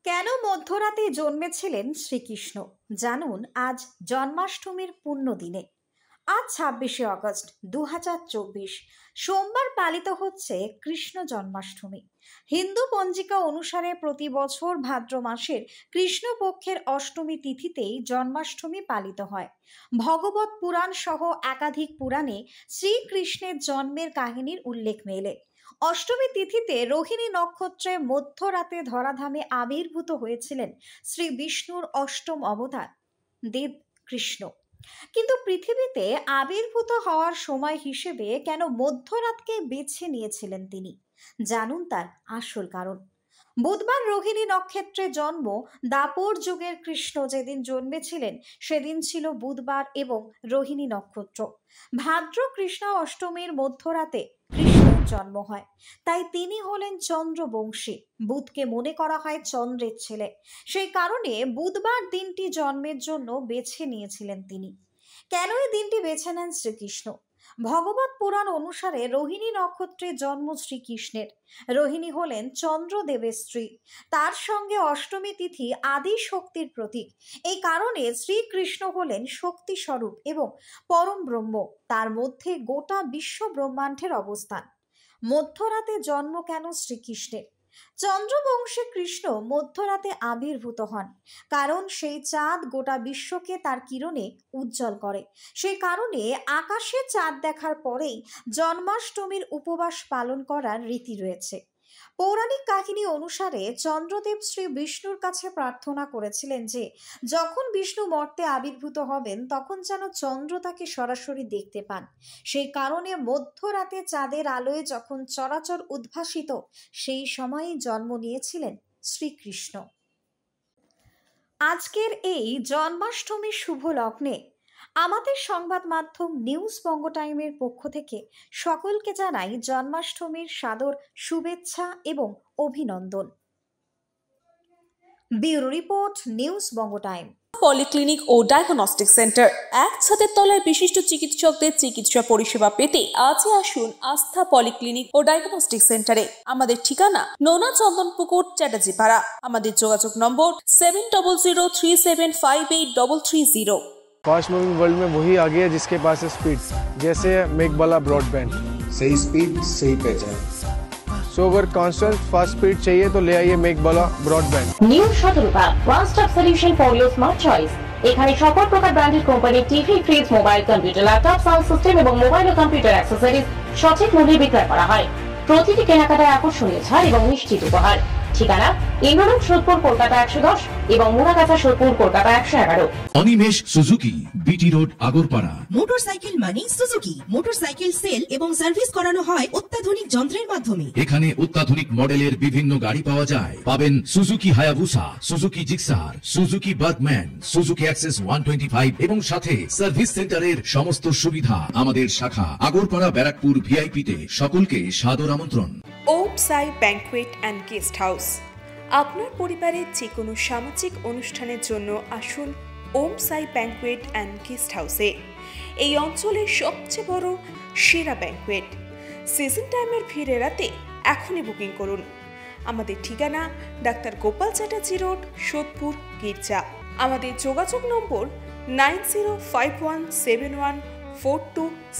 কেন মধ্যরাতে জন্মেছিলেন শ্রীকৃষ্ণ জানুন আজ জন্মাষ্টমীর পুণ্য দিনে। আজ ২৬শে আগস্ট ২০২৪ সোমবার পালিত হচ্ছে কৃষ্ণ জন্মাষ্টমী। হিন্দু পঞ্জিকা অনুসারে প্রতি বছর ভাদ্র মাসের কৃষ্ণপক্ষের অষ্টমী তিথিতেই জন্মাষ্টমী পালিত হয়। ভগবত পুরাণ সহ একাধিক পুরাণে শ্রীকৃষ্ণের জন্মের কাহিনীর উল্লেখ মেলে। অষ্টমী তিথিতে রোহিণী নক্ষত্রে মধ্যরাতে ধরাধামে আবির্ভূত হয়েছিলেন শ্রী বিষ্ণুর অষ্টম অবতার দেব কৃষ্ণ। কিন্তু পৃথিবীতে আবির্ভূত হওয়ার সময় হিসেবে কেন মধ্যরাতকে বেছে নিয়েছিলেন তিনি, জানুন তার আসল কারণ। বুধবার রোহিণী নক্ষত্রে জন্ম। দাপর যুগের কৃষ্ণ যেদিন জন্মেছিলেন সেদিন ছিল বুধবার এবং রোহিণী নক্ষত্র। ভাদ্র কৃষ্ণ অষ্টমীর মধ্যরাতে কৃষ্ণের জন্ম হয়, তাই তিনি হলেন চন্দ্রবংশী। বুধকে মনে করা হয় চন্দ্রের ছেলে, সেই কারণে বুধবার দিনটি জন্মের জন্য বেছে নিয়েছিলেন তিনি। কেন এই দিনটি বেছে নেন শ্রীকৃষ্ণ? ভগবত পুরাণ অনুসারে রোহিণী নক্ষত্রে জন্ম শ্রীকৃষ্ণের। রোহিণী হলেন চন্দ্রদেবের স্ত্রী, তার সঙ্গে অষ্টমী তিথি আদি শক্তির প্রতীক। এই কারণে শ্রীকৃষ্ণ হলেন শক্তি স্বরূপ এবং পরম ব্রহ্ম, তার মধ্যে গোটা বিশ্ব ব্রহ্মাণ্ডের অবস্থান। মধ্যরাতে জন্ম কেন শ্রীকৃষ্ণের? চন্দ্রবংশী কৃষ্ণ মধ্যরাতে আবির্ভূত হন, কারণ সেই চাঁদ গোটা বিশ্বকে তার কিরণে উজ্জ্বল করে। সেই কারণে আকাশে চাঁদ দেখার পরেই জন্মাষ্টমীর উপবাস পালন করার রীতি রয়েছে। পৌরাণিক কাহিনী অনুসারে চন্দ্রদেব শ্রী বিষ্ণুর কাছে প্রার্থনা করেছিলেন যে যখন বিষ্ণু মর্তে আবির্ভূত হবেন তখন যেন চন্দ্র তাকে সরাসরি দেখতে পান। সেই কারণে মধ্যরাতে চাঁদের আলোয় যখন চরাচর উদ্ভাসিত, সেই সময়েই জন্ম নিয়েছিলেন শ্রীকৃষ্ণ। আজকের এই জন্মাষ্টমীর শুভ লগ্নে আমাদের সংবাদ মাধ্যম নিউজ বঙ্গ টাইমের পক্ষ থেকে সকলকে জানাই জন্মাষ্টমীর সাদর শুভেচ্ছা এবং অভিনন্দন। ব্যুরো রিপোর্ট, নিউজ বঙ্গ টাইম। পলিক্লিনিক ও ডায়াগনস্টিক সেন্টার, এক ছাদের তলায় বিশিষ্ট চিকিৎসকদের চিকিৎসা পরিষেবা পেতে আজই আসুন আস্থা পলিক্লিনিক ও ডায়াগনস্টিক সেন্টারে। আমাদের ঠিকানা নোনা চন্দনপুকুর, চ্যাটার্জিপাড়া। আমাদের যোগাযোগ নম্বর 7003758330। फास्ट मूविंग वर्ल्ड में वही आगे है जिसके पास है स्पीड, जैसे मेघबाला ब्रॉडबैंड। सही स्पीड सही पहचान। सो अगर कांस्टेंट फास्ट स्पीड चाहिए तो ले आइए Meghbala broadband. New Shatarupa one stop solution for your smart choice. এখানে সকল প্রকার ব্র্যান্ডেড কোম্পানির TV, fridge, mobile, computer, laptop, sound system এবং মোবাইল ও কম্পিউটার অ্যাক্সেসরিজ সঠিক মূল্যে বিক্রয় করা হয়। প্রতিটি কেনাকাটায় আকর্ষণীয় ছাড় এবং নিশ্চিত উপহার। ঠিকানা ইন্দ্রনগর, সোদপুর, কলকাতা ১১০ এবং Muragachha, Sodepur, Kolkata ১১১। Animesh Suzuki, BT road, Agarpara. Motorcycle মানে সুজুকি। মোটরসাইকেল সেল এবং সার্ভিস করানো হয় অত্যাধুনিক যন্ত্রের মাধ্যমে। এখানে অত্যাধুনিক মডেলের বিভিন্ন গাড়ি পাওয়া যায়। পাবেন Suzuki Hayabusa, Suzuki Gixxer, Suzuki Bergman, Suzuki access 125 এবং সাথে সার্ভিস সেন্টারের সমস্ত সুবিধা। আমাদের শাখা আগরপাড়া, ব্যারাকপুর ভিআইপি তে। সকলকে সাদর আমন্ত্রণ। ওম সাই ব্যাংকুয়েট অ্যান্ড গেস্ট হাউস। আপনার পরিবারের যে কোনো সামাজিক অনুষ্ঠানের জন্য আসুন ওম সাই ব্যাংকুয়েট অ্যান্ড গেস্ট হাউসে। এই অঞ্চলের সবচেয়ে বড় সেরা ব্যাংকুয়েট। সিজন টাইমের ভিড় এড়াতে এখনই বুকিং করুন। আমাদের ঠিকানা ডাক্তার গোপাল চ্যাটার্জি রোড, সোদপুর, গির্জা। আমাদের যোগাযোগ নম্বর 90517142